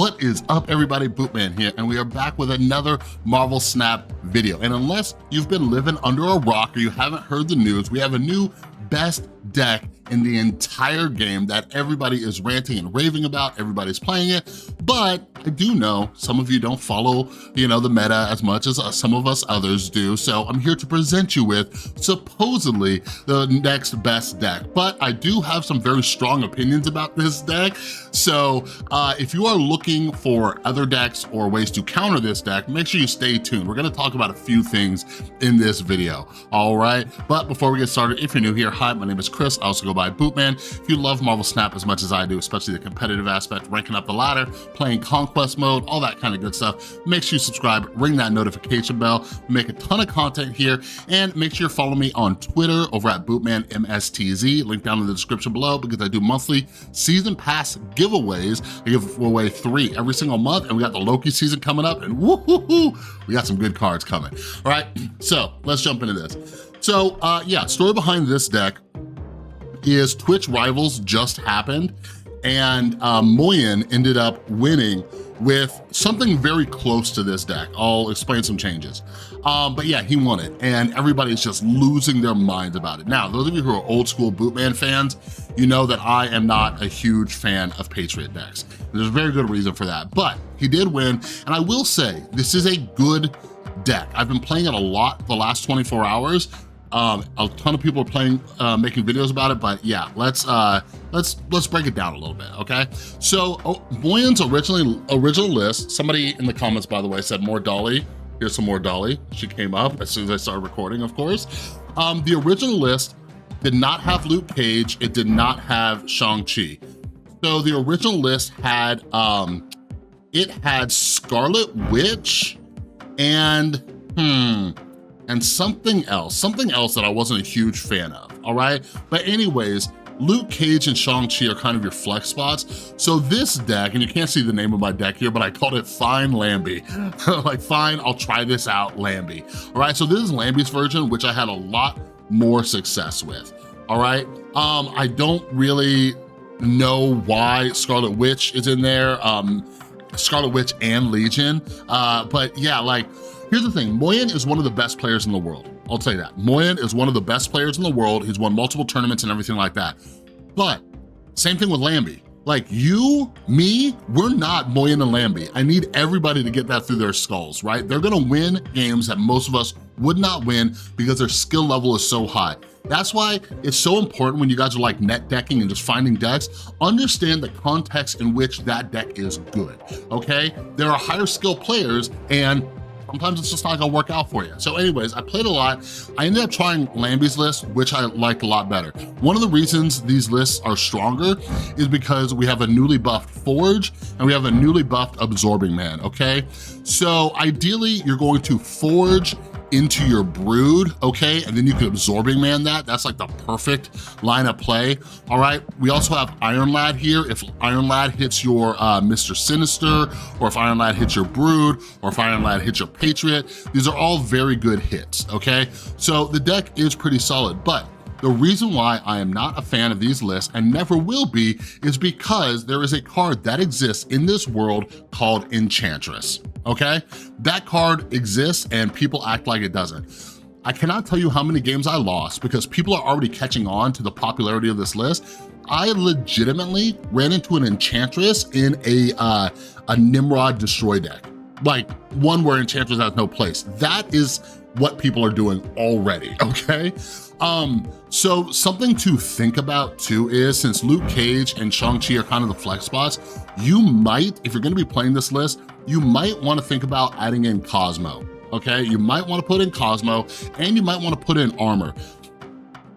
What is up, everybody? Bootman here, and we are back with another Marvel Snap video. And unless you've been living under a rock or you haven't heard the news, we have a new best deck in the entire game that everybody is ranting and raving about. Everybody's playing it, but I do know some of you don't follow, the meta as much as some of us others do. So I'm here to present you with supposedly the next best deck, but I do have some very strong opinions about this deck. So if you are looking for other decks or ways to counter this deck, make sure you stay tuned. We're gonna talk about a few things in this video, all right? But before we get started, if you're new here, hi, my name is Chris. I also go by Bootman. If you love Marvel Snap as much as I do, especially the competitive aspect, ranking up the ladder, playing Conquest mode, all that kind of good stuff, make sure you subscribe, ring that notification bell. We make a ton of content here, and make sure you follow me on Twitter over at BootmanMSTZ, link down in the description below, because I do monthly season pass giveaways. I give away 3 every single month, and we got the Loki season coming up, and woo-hoo-hoo, we got some good cards coming. All right, so let's jump into this. So yeah, story behind this deck is Twitch Rivals just happened, and Moyen ended up winning with something very close to this deck. I'll explain some changes. But yeah, he won it, and everybody's just losing their minds about it. Now, those of you who are old school Bootman fans, you know that I am not a huge fan of Patriot decks. There's a very good reason for that, but he did win, and I will say, this is a good deck. I've been playing it a lot the last 24 hours. A ton of people are playing, making videos about it, but yeah, let's break it down a little bit, okay? So Moyen's original list, somebody in the comments, by the way, said more Dolly. Here's some more Dolly. She came up as soon as I started recording, of course. The original list did not have Luke Cage. It did not have Shang-Chi. So the original list had, it had Scarlet Witch and, something else that I wasn't a huge fan of, all right? But anyways, Luke Cage and Shang-Chi are kind of your flex spots. So this deck, and you can't see the name of my deck here, but I called it Fine Lamby. Like, fine, I'll try this out, Lamby. All right, so this is Lamby's version, which I had a lot more success with, all right? I don't really know why Scarlet Witch is in there, Scarlet Witch and Legion, but yeah, like, here's the thing, Moyen is one of the best players in the world. I'll tell you that. Moyen is one of the best players in the world. He's won multiple tournaments and everything like that. But same thing with Lamby. Like you, me, we're not Moyen and Lamby. I need everybody to get that through their skulls, right? They're gonna win games that most of us would not win because their skill level is so high. That's why it's so important when you guys are like net decking and just finding decks, understand the context in which that deck is good, okay? There are higher skill players, and sometimes it's just not gonna work out for you. So anyways, I played a lot. I ended up trying Lamby's list, which I liked a lot better. One of the reasons these lists are stronger is because we have a newly buffed Forge and we have a newly buffed Absorbing Man, okay? So ideally, you're going to Forge into your Brood, okay? And then you can Absorbing Man that. That's like the perfect line of play, all right? We also have Iron Lad here. If Iron Lad hits your Mr. Sinister, or if Iron Lad hits your Brood, or if Iron Lad hits your Patriot, these are all very good hits, okay? So the deck is pretty solid, but the reason why I am not a fan of these lists and never will be is because there is a card that exists in this world called Enchantress, okay? That card exists and people act like it doesn't. I cannot tell you how many games I lost because people are already catching on to the popularity of this list. I legitimately ran into an Enchantress in a Nimrod Destroy deck, like one where Enchantress has no place. That is what people are doing already, okay? So something to think about too is, since Luke Cage and Shang-Chi are kind of the flex spots, you might, if you're gonna be playing this list, you might wanna think about adding in Cosmo, okay? You might wanna put in Cosmo, and you might wanna put in Armor.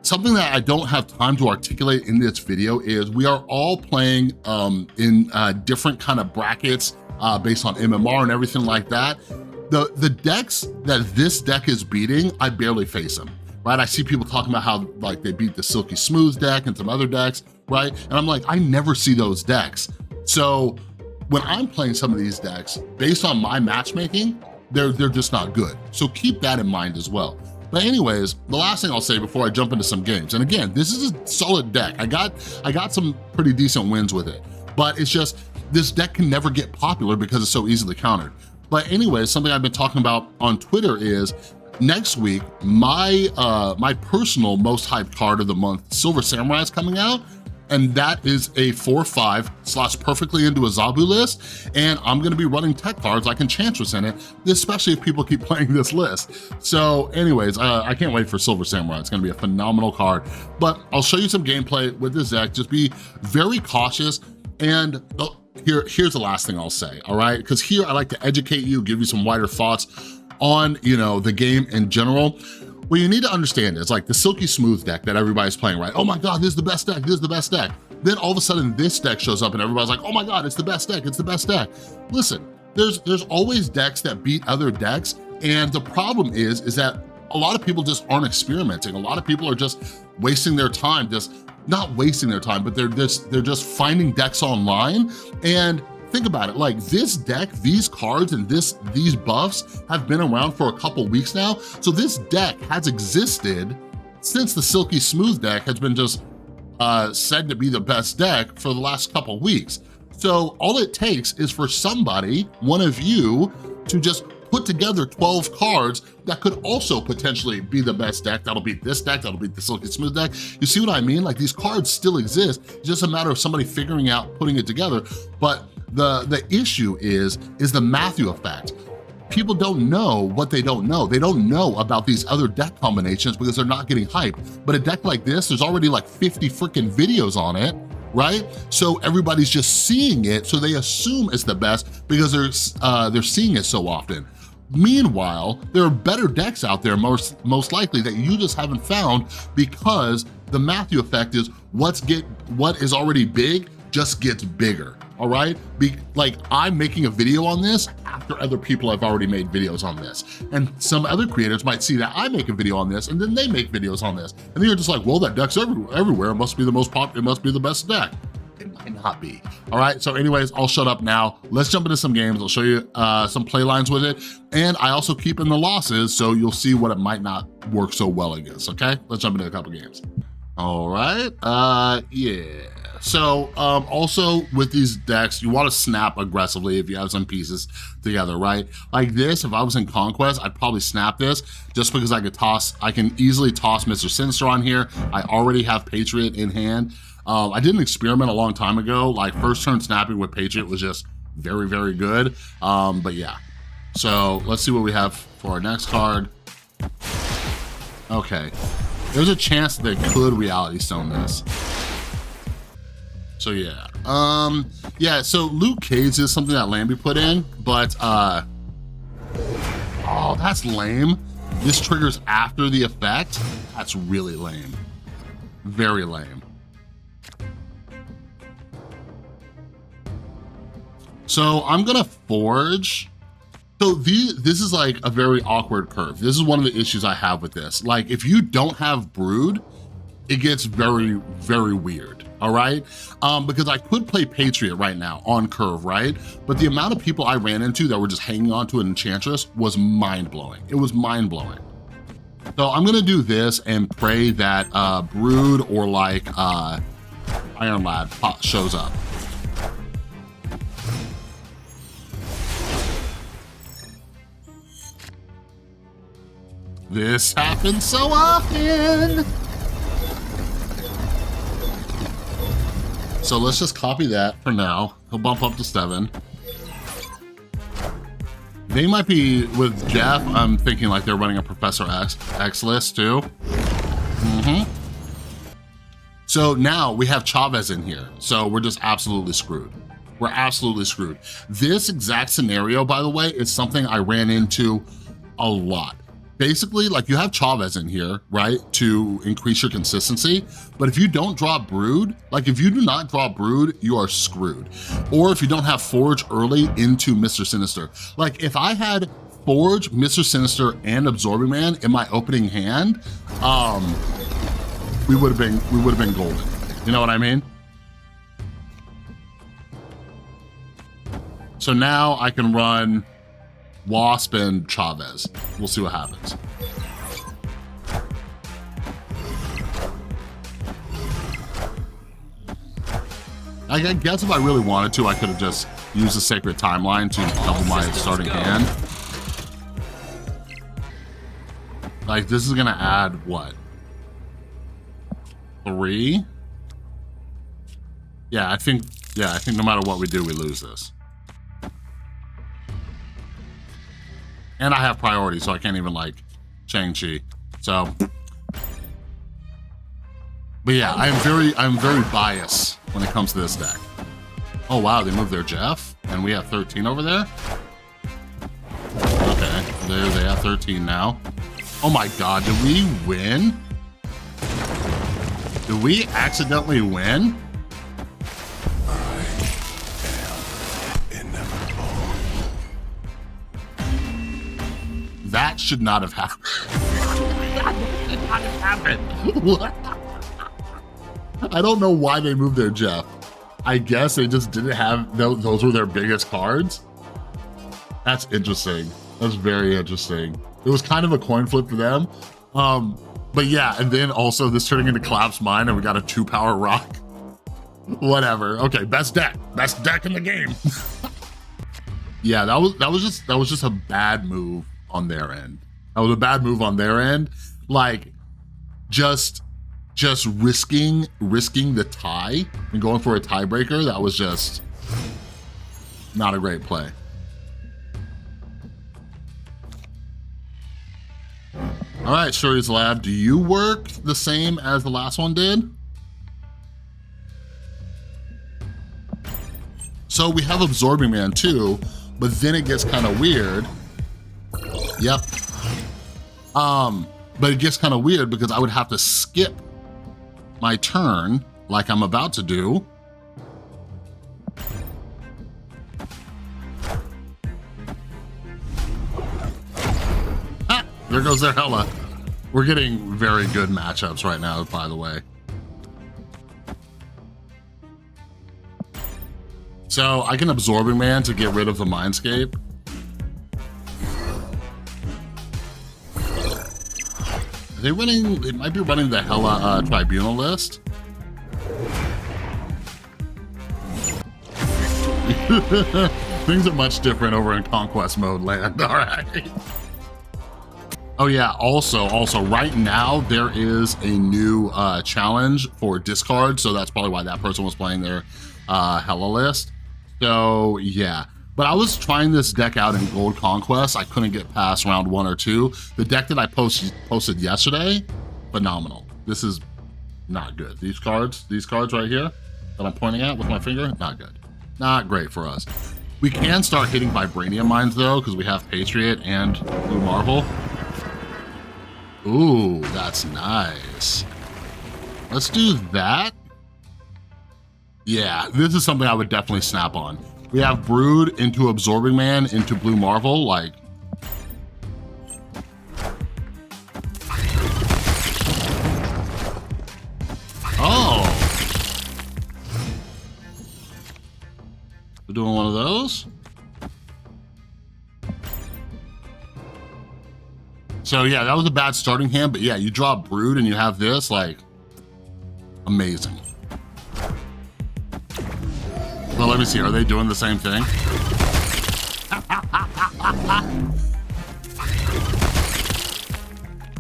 Something that I don't have time to articulate in this video is we are all playing in different kind of brackets based on MMR and everything like that. The decks that this deck is beating, I barely face them, right? I see people talking about how like they beat the Silky Smooth deck and some other decks, right? And I'm like, I never see those decks. So when I'm playing some of these decks, based on my matchmaking, they're just not good. So keep that in mind as well. But anyways, the last thing I'll say before I jump into some games, and again, this is a solid deck. I got some pretty decent wins with it, but it's just, this deck can never get popular because it's so easily countered. But anyway, something I've been talking about on Twitter is next week, my personal most hyped card of the month, Silver Samurai, is coming out, and that is a 4/5 slots perfectly into a Zabu list, and I'm gonna be running tech cards like Enchantress in it, especially if people keep playing this list. So anyways, I can't wait for Silver Samurai. It's gonna be a phenomenal card, but I'll show you some gameplay with this deck. Just be very cautious, and here's the last thing I'll say, all right? Because here I like to educate you, give you some wider thoughts on, the game in general. What you need to understand is like the Silky Smooth deck that everybody's playing, right? Oh my God, this is the best deck, this is the best deck. Then all of a sudden this deck shows up and everybody's like, oh my God, it's the best deck, it's the best deck. Listen, there's always decks that beat other decks, and the problem is that a lot of people just aren't experimenting. A lot of people are just wasting their time, not wasting their time, but they're just finding decks online. And think about it, like this deck, these cards and these buffs have been around for a couple weeks now. So this deck has existed since the Silky Smooth deck has been just said to be the best deck for the last couple weeks. So all it takes is for somebody, one of you, to just put together 12 cards that could also potentially be the best deck. That'll beat this deck, that'll beat the Silky Smooth deck. You see what I mean? Like these cards still exist. It's just a matter of somebody figuring out, putting it together. But the issue is the Matthew effect. People don't know what they don't know. They don't know about these other deck combinations because they're not getting hyped. But a deck like this, there's already like 50 freaking videos on it, right? So everybody's just seeing it, so they assume it's the best because they're seeing it so often. Meanwhile, there are better decks out there, most likely, that you just haven't found because the Matthew effect is what is already big just gets bigger, all right? Like I'm making a video on this after other people have already made videos on this. And some other creators might see that I make a video on this and then they make videos on this. And then you're just like, well, that deck's everywhere. It must be the most popular, it must be the best deck. It might not be. All right, so anyways, I'll shut up now. Let's jump into some games. I'll show you some play lines with it. And I also keep in the losses, so you'll see what it might not work so well against, okay? Let's jump into a couple games. All right, yeah. So also with these decks, you want to snap aggressively if you have some pieces together, right? Like this, if I was in Conquest, I'd probably snap this just because I can easily toss Mr. Sinister on here. I already have Patriot in hand. I did an experiment a long time ago, like first turn snapping with Patriot was just very, very good. But yeah, so let's see what we have for our next card. Okay, there's a chance that they could Reality Stone this. So yeah, so Luke Cage is something that Lamby put in, but oh, that's lame. This triggers after the effect. That's really lame, very lame. So I'm gonna forge. So this is like a very awkward curve. This is one of the issues I have with this. Like if you don't have Brood, it gets very, very weird, all right? Because I could play Patriot right now on curve, right? But the amount of people I ran into that were just hanging on to an Enchantress was mind-blowing. It was mind-blowing. So I'm gonna do this and pray that Brood or like Iron Lad shows up. This happens so often. So let's just copy that for now. He'll bump up to 7. They might be, with Jeff, I'm thinking like they're running a Professor X list too. So now we have Chavez in here. So we're just absolutely screwed. We're absolutely screwed. This exact scenario, by the way, is something I ran into a lot. Basically, like you have Chavez in here, right, to increase your consistency. But if you don't draw Brood, like if you do not draw Brood, you are screwed. Or if you don't have Forge early into Mr. Sinister. Like if I had Forge, Mr. Sinister, and Absorbing Man in my opening hand, we would have been golden. You know what I mean? So now I can run Wasp and Chavez. We'll see what happens. I guess if I really wanted to, I could have just use the Sacred Timeline to double my starting hand. Like, this is gonna add, what? 3? Yeah, I think no matter what we do, we lose this. And I have priority, so I can't even, like, Shang-Chi. So, but yeah, I'm very biased when it comes to this deck. Oh wow, they moved their Jeff, and we have 13 over there. Okay, there they have 13 now. Oh my God, did we win? Did we accidentally win? I am inevitable. That should not have happened. That should not have happened. What? I don't know why they moved their Jeff. I guess they just didn't have, those were their biggest cards. That's interesting. That's very interesting. It was kind of a coin flip for them. But yeah, and then also this turning into Collapse Mine and we got a 2-power rock. Whatever. Okay, best deck in the game. Yeah, that was just a bad move on their end. That was a bad move on their end. Like, just risking the tie and going for a tiebreaker, that was just not a great play. All right, Shuri's Lab, do you work the same as the last one did? So we have Absorbing Man too, but then it gets kind of weird. Yep. But it gets kind of weird because I would have to skip my turn like I'm about to do. Ah, there goes their Hela. We're getting very good matchups right now, by the way. So I can Absorbing Man to get rid of the Mindscape. They might be running the Hela Tribunal list. Things are much different over in Conquest mode land, all right. Oh yeah, also right now there is a new challenge for discard, so that's probably why that person was playing their Hela list. So yeah. But I was trying this deck out in Gold Conquest. I couldn't get past round 1 or 2. The deck that I posted yesterday, phenomenal. This is not good. These cards right here that I'm pointing at with my finger, not good. Not great for us. We can start hitting Vibranium Mines though, because we have Patriot and Blue Marvel. Ooh, that's nice. Let's do that. Yeah, this is something I would definitely snap on. We have Brood into Absorbing Man into Blue Marvel, like. Oh. We're doing one of those. So yeah, that was a bad starting hand, but yeah, you draw Brood and you have this, like, amazing. Well, let me see, are they doing the same thing?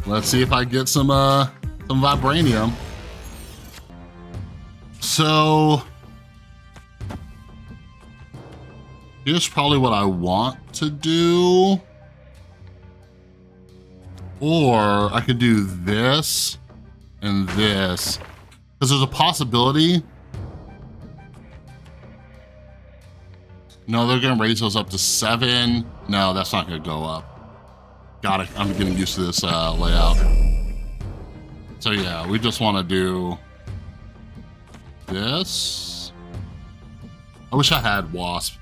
Let's see if I get some Vibranium. So, here's probably what I want to do. Or I could do this and this, because there's a possibility. No, they're gonna raise those up to 7. No, that's not gonna go up. Got it, I'm getting used to this layout. So yeah, we just wanna do this. I wish I had Wasp.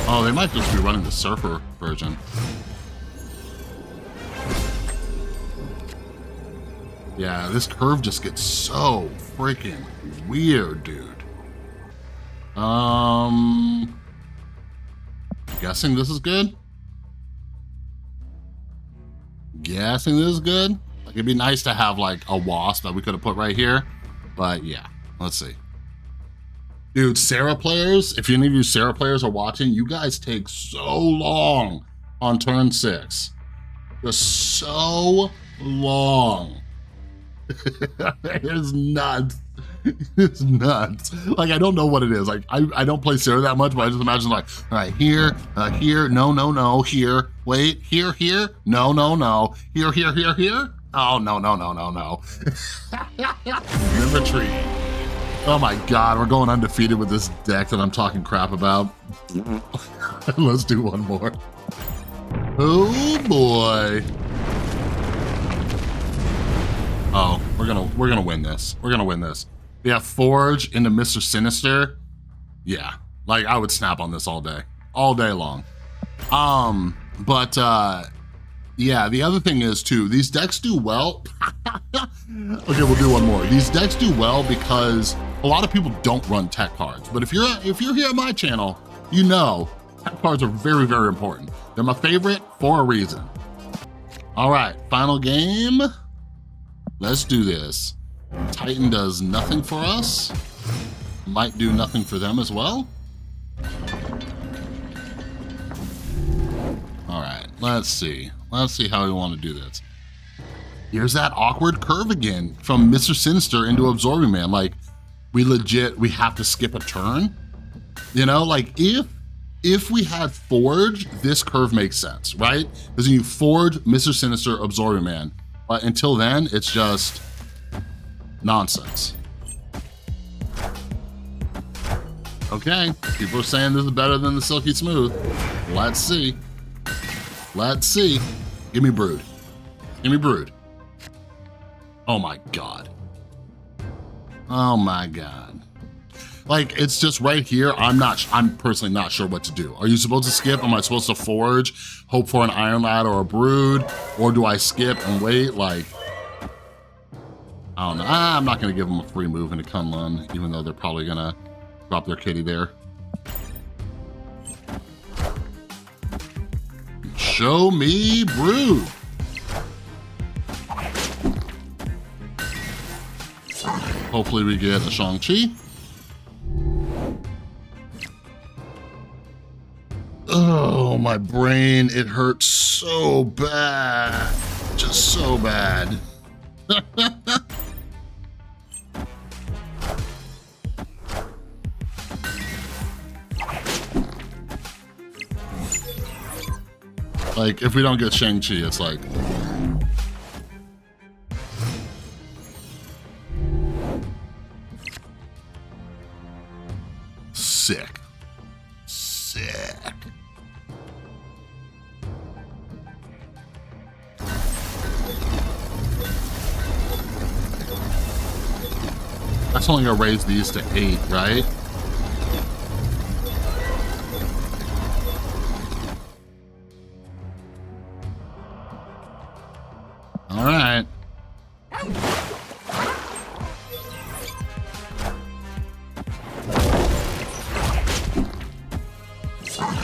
Oh, they might just be running the Surfer version. Yeah, this curve just gets so freaking weird, dude. Guessing this is good? Guessing this is good? Like, it'd be nice to have like a Wasp that we could have put right here. But yeah, let's see. Dude, Sarah players, if any of you Sarah players are watching, you guys take so long on turn 6. Just so long. It's nuts. It's nuts. Like, I don't know what it is. Like, I don't play Sarah that much, but I just imagine like, all right, here, here, no, here, wait, here, no, here. Oh, no. Then retreat. Oh my God, we're going undefeated with this deck that I'm talking crap about. Let's do one more. Oh boy. Oh, we're gonna win this. We're gonna win this. Yeah, Forge into Mr. Sinister. Yeah, like I would snap on this all day long. Yeah, the other thing is too, these decks do well. Okay, we'll do one more. These decks do well because a lot of people don't run tech cards. But if you're here on my channel, you know tech cards are very, very important. They're my favorite for a reason. All right, final game. Let's do this. Titan does nothing for us. Might do nothing for them as well. All right, let's see. Let's see how we want to do this. Here's that awkward curve again from Mr. Sinister into Absorbing Man. Like, we have to skip a turn. You know, like if we had Forge, this curve makes sense, right? Because you Forge, Mr. Sinister, Absorbing Man. But until then, it's just nonsense. Okay, people are saying this is better than the Silky Smooth. Let's see. Let's see. Give me Brood. Give me Brood. Oh my God. Oh my God. Like, it's just right here. I'm personally not sure what to do. Are you supposed to skip? Am I supposed to Forge, hope for an Iron Lad or a Brood? Or do I skip and wait? Like, I don't know. I'm not gonna give them a free move into Kunlun, even though they're probably gonna drop their kitty there. Show me Brood. Hopefully we get a Shang-Chi. Oh, my brain, it hurts so bad. Just so bad. Like, if we don't get Shang-Chi, it's like... Sick. Sick. That's only gonna raise these to 8, right? All right.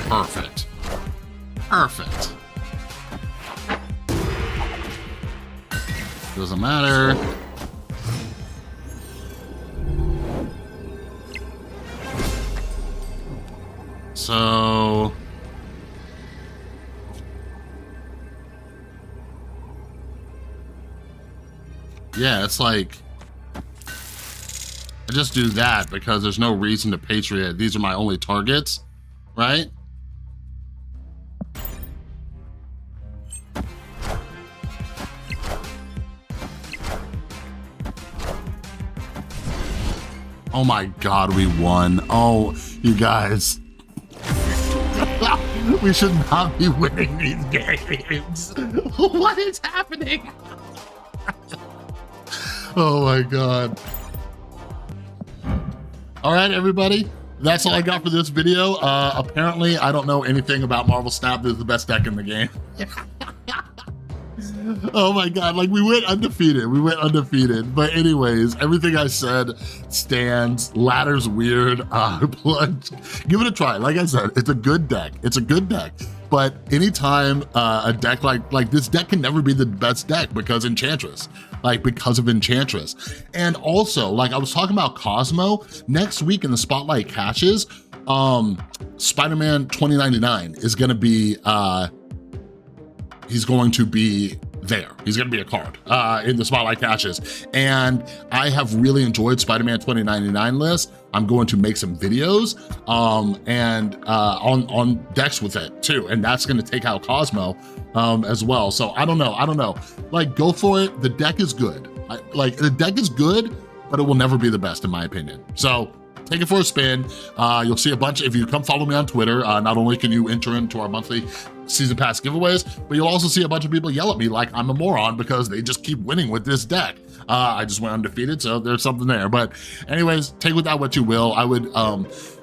Perfect. Perfect. Doesn't matter. So... yeah, it's like... I just do that because there's no reason to Patriot. These are my only targets, right? Oh my God, we won. Oh, you guys. We should not be winning these games. What is happening? Oh my God. All right, everybody. That's all I got for this video. Apparently, I don't know anything about Marvel Snap. This is the best deck in the game. Oh my God, like we went undefeated. We went undefeated. But anyways, everything I said stands. Ladder's weird. Give it a try. Like I said, it's a good deck. It's a good deck. But anytime a deck like this deck can never be the best deck because Enchantress, like because of Enchantress. And also, like I was talking about Cosmo, next week in the Spotlight Catches, Spider-Man 2099 is gonna be, he's going to be there. He's gonna be a card in the Spotlight Catches. And I have really enjoyed Spider-Man 2099 list. I'm going to make some videos on decks with it too. And that's gonna take out Cosmo as well. So I don't know. Like, go for it. The deck is good. The deck is good, but it will never be the best in my opinion. So take it for a spin. You'll see a bunch, if you come follow me on Twitter, not only can you enter into our monthly season pass giveaways, but you'll also see a bunch of people yell at me like I'm a moron because they just keep winning with this deck. I just went undefeated, so there's something there. But anyways, take with that what you will. I would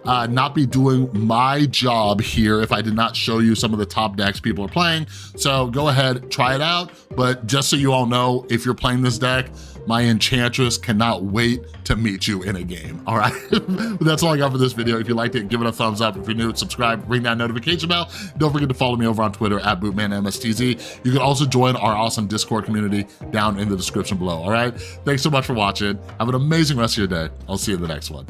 not be doing my job here if I did not show you some of the top decks people are playing. So go ahead, try it out. But just so you all know, if you're playing this deck, my Enchantress cannot wait to meet you in a game, all right? That's all I got for this video. If you liked it, give it a thumbs up. If you're new, subscribe, ring that notification bell. Don't forget to follow me over on Twitter at BootmanMSTZ. You can also join our awesome Discord community down in the description below, all right? Thanks so much for watching. Have an amazing rest of your day. I'll see you in the next one.